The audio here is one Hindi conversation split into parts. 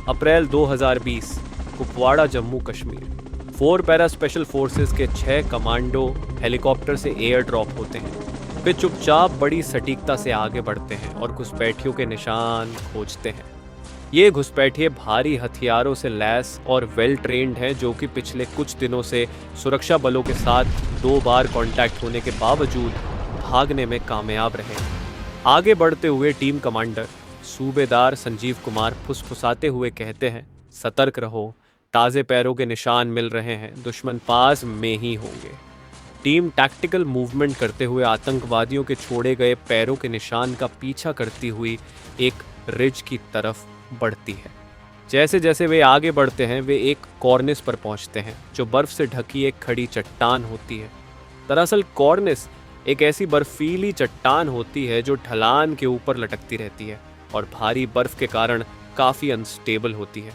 अप्रैल 2020, Kupwara, Jammu Kashmir. 4 para special forces के 6 कमांडो हेलीकॉप्टर से एयर ड्रॉप होते हैं। वे चुपचाप बड़ी सटीकता से आगे बढ़ते हैं और घुसपैठियों के निशान खोजते हैं। ये घुसपैठिए भारी हथियारों से लैस और वेल ट्रेंड हैं, जो कि पिछले कुछ दिनों से सुरक्षा बलों के साथ 2 बार कांटेक्ट होने के बावजूद भागने में कामयाब रहे। आगे बढ़ते हुए टीम कमांडर सूबेदार संजीव कुमार फुसफुसाते हुए कहते हैं, सतर्क रहो, ताज़े पैरों के निशान मिल रहे हैं, दुश्मन पास में ही होंगे। टीम टैक्टिकल मूवमेंट करते हुए आतंकवादियों के छोड़े गए पैरों के निशान का पीछा करती हुई एक रिज की तरफ बढ़ती है। जैसे जैसे वे आगे बढ़ते हैं, वे एक कॉर्निस पर पहुंचते हैं, जो बर्फ से ढकी एक खड़ी चट्टान होती है। दरअसल कॉर्निस एक ऐसी बर्फीली चट्टान होती है जो ढलान के ऊपर लटकती रहती है और भारी बर्फ के कारण काफी अनस्टेबल होती है।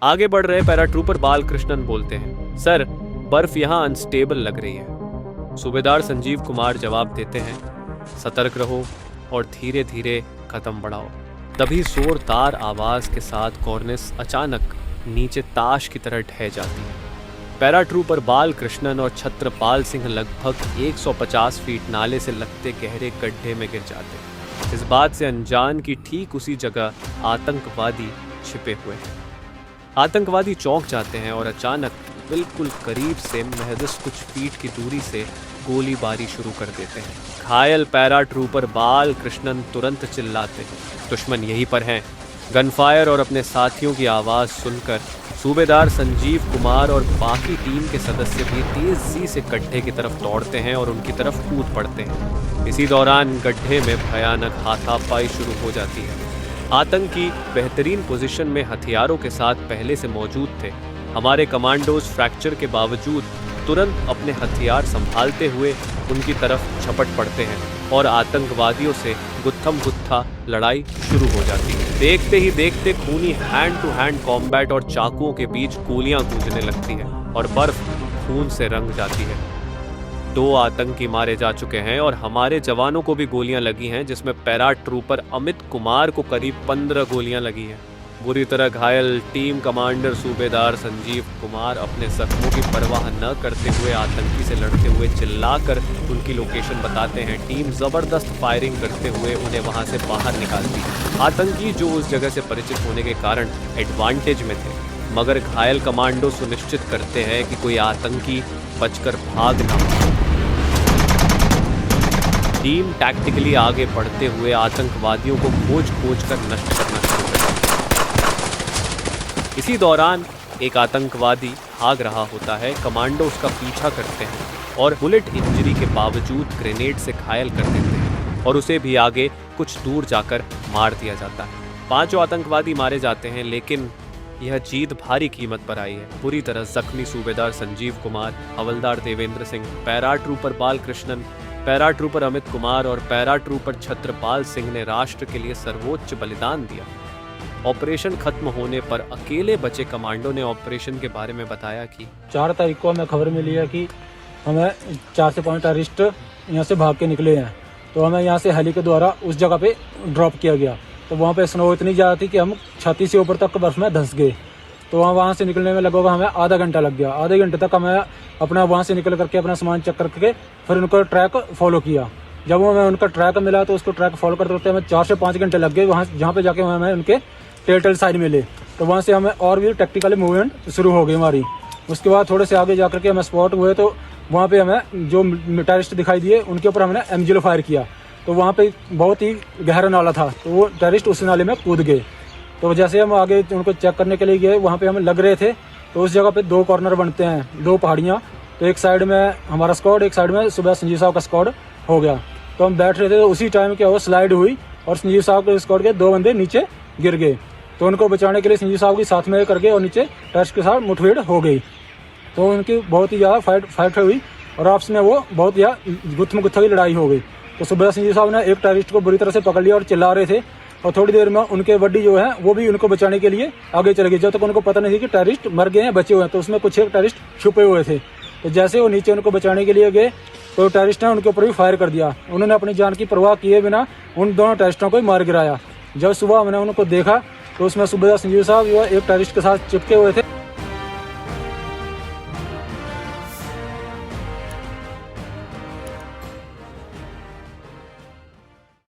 आगे बढ़ रहे पैराट्रूपर बालकृष्णन बोलते हैं, सर, बर्फ यहाँ अनस्टेबल लग रही है। सूबेदार संजीव कुमार जवाब देते हैं, सतर्क रहो और धीरे धीरे कदम बढ़ाओ। तभी जोरदार आवाज के साथ कॉर्निस अचानक नीचे ताश की तरह ढह जाती है। पैराट्रूपर बालकृष्णन और छत्रपाल सिंह लगभग 150 फीट नाले से लगते गहरे गड्ढे में गिर जाते हैं। इस बात से अनजान की ठीक उसी जगह आतंकवादी छिपे हुए हैं। आतंकवादी चौंक जाते हैं और अचानक बिल्कुल करीब से महज कुछ फीट की दूरी से गोलीबारी शुरू कर देते हैं। घायल पैराट्रूपर बालकृष्णन तुरंत चिल्लाते हैं, दुश्मन यहीं पर हैं। गनफायर और अपने साथियों की आवाज़ सुनकर सूबेदार संजीव कुमार और बाकी टीम के सदस्य भी तेजी से गड्ढे की तरफ दौड़ते हैं और उनकी तरफ कूद पड़ते हैं। इसी दौरान गड्ढे में भयानक हाथापाई शुरू हो जाती है। आतंकी बेहतरीन पोजीशन में हथियारों के साथ पहले से मौजूद थे। हमारे कमांडोज फ्रैक्चर के बावजूद तुरंत अपने हथियार संभालते हुए उनकी तरफ झपट पड़ते हैं और आतंकवादियों से गुत्थम गुत्था लड़ाई शुरू हो जाती है। देखते ही देखते खूनी हैंड टू हैंड कॉम्बैट और चाकुओं के बीच गोलियां गूंजने लगती हैं और बर्फ खून से रंग जाती है। 2 आतंकी मारे जा चुके हैं और हमारे जवानों को भी गोलियां लगी हैं, जिसमें पैराट्रूपर अमित कुमार को करीब 15 गोलियां लगी हैं। बुरी तरह घायल टीम कमांडर सूबेदार संजीव कुमार अपने जख्मों की परवाह न करते हुए आतंकी से लड़ते हुए चिल्लाकर उनकी लोकेशन बताते हैं। टीम जबरदस्त फायरिंग करते हुए उन्हें वहां से बाहर निकालती है। आतंकी जो उस जगह से परिचित होने के कारण एडवांटेज में थे, मगर घायल कमांडो सुनिश्चित करते हैं कि कोई आतंकी बचकर भाग न पाए। टीम टैक्टिकली आगे बढ़ते हुए आतंकवादियों को खोज कर नष्ट करना शुरू करती है। इसी दौरान एक आतंकवादी भाग रहा होता है। कमांडो उसका पीछा करते हैं और बुलेट इंजरी के बावजूद ग्रेनेड से घायल कर देते हैं और उसे भी आगे कुछ दूर जाकर मार दिया जाता है। 5 आतंकवादी मारे जाते हैं, लेकिन यह जीत भारी कीमत पर आई है। बुरी तरह जख्मी सूबेदार संजीव कुमार, हवलदार देवेंद्र सिंह, पैराट्रूपर बालकृष्णन, पैराट्रूपर अमित कुमार और पैराट्रूपर छत्रपाल सिंह ने राष्ट्र के लिए सर्वोच्च बलिदान दिया। ऑपरेशन खत्म होने पर अकेले बचे कमांडो ने ऑपरेशन के बारे में बताया कि 4 तारीख को हमें खबर मिली है कि हमें 4 से 5 टेररिस्ट यहाँ से भाग के निकले हैं। तो हमें यहाँ से हेली के द्वारा उस जगह पे ड्रॉप किया गया। तो वहाँ पे स्नो इतनी ज़्यादा थी कि हम छाती से ऊपर तक बर्फ में धंस गए। तो वहाँ से निकलने में लगभग हमें आधा घंटा लग गया। आधे घंटे तक हमें अपना वहाँ से निकल करके अपना सामान चेक करके फिर उनका ट्रैक फॉलो किया। जब हमें उनका ट्रैक मिला तो उसको ट्रैक फॉलो करते करते हमें 4 से 5 घंटे लग गए। वहाँ जहाँ पे जाके हमें उनके टेरिटरी साइड मिले, तो वहाँ से हमें और भी टैक्टिकली मूवमेंट शुरू हो गई हमारी। उसके बाद थोड़े से आगे जाकर के हमें स्पॉट हुए, तो वहाँ पे हमें जो टेररिस्ट दिखाई दिए उनके ऊपर हमने M0 फायर किया। तो वहाँ पे बहुत ही गहरा नाला था, तो वो टेररिस्ट उस नाले में कूद गए। तो जैसे हम आगे उनको चेक करने के लिए गए, वहाँ पे हमें लग रहे थे। तो उस जगह पे 2 कॉर्नर बनते हैं, 2 पहाड़ियाँ। तो एक साइड में हमारा स्क्वाड, एक साइड में सुबह संजीव साहब का स्क्वाड हो गया। तो हम बैठ रहे थे, तो उसी टाइम क्या हुआ, स्लाइड हुई और संजीव साहब के स्क्वाड के 2 बंदे नीचे गिर गए। तो उनको बचाने के लिए संजीव साहब के साथ में करके और नीचे टेररिस्ट के साथ मुठभेड़ हो गई। तो उनकी बहुत ही ज़्यादा फाइट हुई और आपस में वो बहुत ज़्यादा गुत्थम-गुत्था की लड़ाई हो गई। तो सुबह संजीव साहब ने एक टेररिस्ट को बुरी तरह से पकड़ लिया और चिल्ला रहे थे। और थोड़ी देर में उनके बड्डी जो है वो भी उनको बचाने के लिए आगे चले गए, जब तक उनको पता नहीं थी कि टेररिस्ट मर गए हैं, बचे हुए हैं। तो उसमें कुछ एक टेररिस्ट छुपे हुए थे। तो जैसे वो नीचे उनको बचाने के लिए गए, तो टेररिस्ट ने उनके ऊपर भी फायर कर दिया। उन्होंने अपनी जान की परवाह किए बिना उन दोनों टेररिस्टों को ही मार गिराया। जब सुबह हमने उनको देखा तो उसमें सूबेदार संजीव साहब जो है एक टेररिस्ट के साथ चिपके हुए थे।